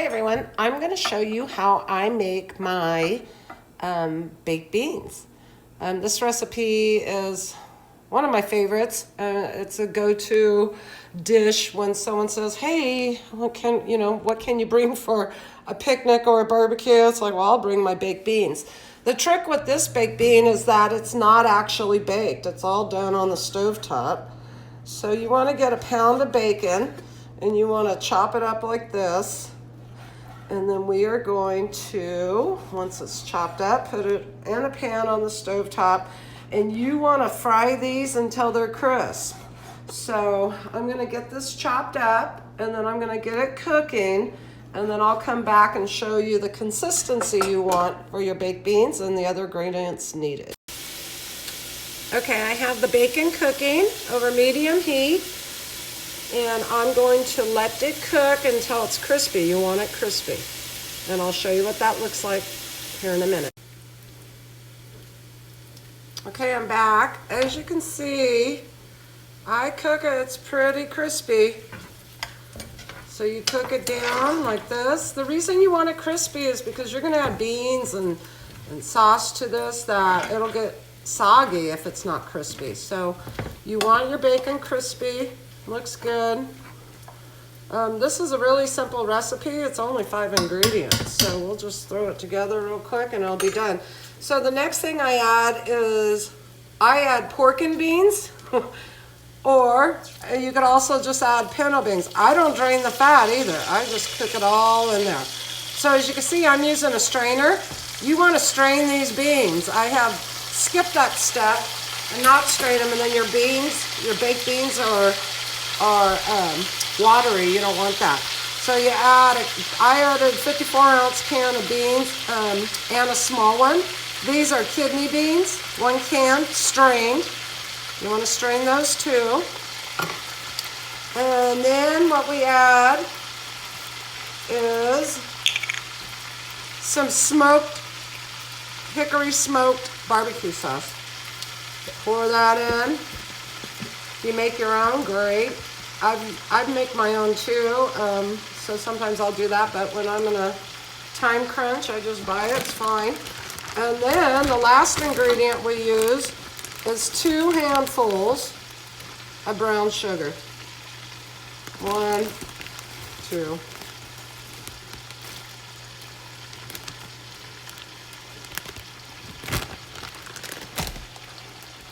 Hi everyone, I'm going to show you how I make my baked beans. This recipe is one of my favorites. It's a go-to dish when someone says, hey, what can you bring for a picnic or a barbecue? It's like, well, I'll bring my baked beans. The trick with this baked bean is that it's not actually baked. It's all done on the stovetop. So you want to get a pound of bacon and you want to chop it up like this. And then we are going to, once it's chopped up, put it in a pan on the stovetop. And you want to fry these until they're crisp. So I'm going to get this chopped up and then I'm going to get it cooking. And then I'll come back and show you the consistency you want for your baked beans and the other ingredients needed. Okay, I have the bacon cooking over medium heat. And I'm going to let it cook until it's crispy. You want it crispy. And I'll show you what that looks like here in a minute. Okay, I'm back. As you can see, I cook it, it's pretty crispy. So you cook it down like this. The reason you want it crispy is because you're gonna add beans and sauce to this that it'll get soggy if it's not crispy. So you want your bacon crispy. Looks good. This is a really simple recipe. It's only 5 ingredients. So we'll just throw it together real quick and it'll be done. So the next thing I add is, I add pork and beans. Or you could also just add pinto beans. I don't drain the fat either. I just cook it all in there. So as you can see, I'm using a strainer. You want to strain these beans. I have skipped that step and not strain them, and then your beans, your baked beans are watery. You don't want that. So you add, I added 54-ounce can of beans and a small one. These are kidney beans, 1 can, strained. You want to strain those too. And then what we add is some smoked, hickory smoked barbecue sauce. Pour that in. You make your own, great. I make my own too, so sometimes I'll do that, but when I'm in a time crunch, I just buy it, it's fine. And then the last ingredient we use is 2 handfuls of brown sugar. 1, 2.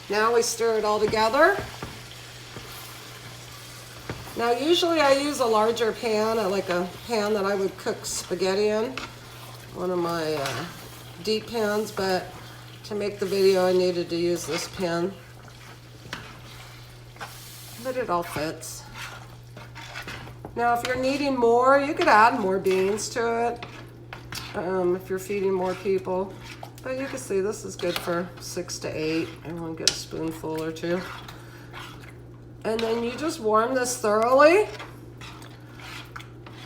Now we stir it all together. Now usually I use a larger pan, like a pan that I would cook spaghetti in. One of my deep pans, but to make the video I needed to use this pan. But it all fits. Now if you're needing more, you could add more beans to it if you're feeding more people. But you can see this is good for 6 to 8. Everyone get a spoonful or 2. And then you just warm this thoroughly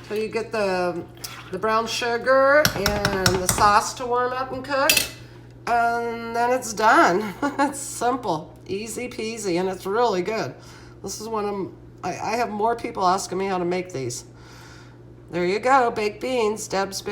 till you get the brown sugar and the sauce to warm up and cook. And then it's done. It's simple, easy peasy, and it's really good. This is one of, I have more people asking me how to make these. There you go, baked beans, Deb's Baked.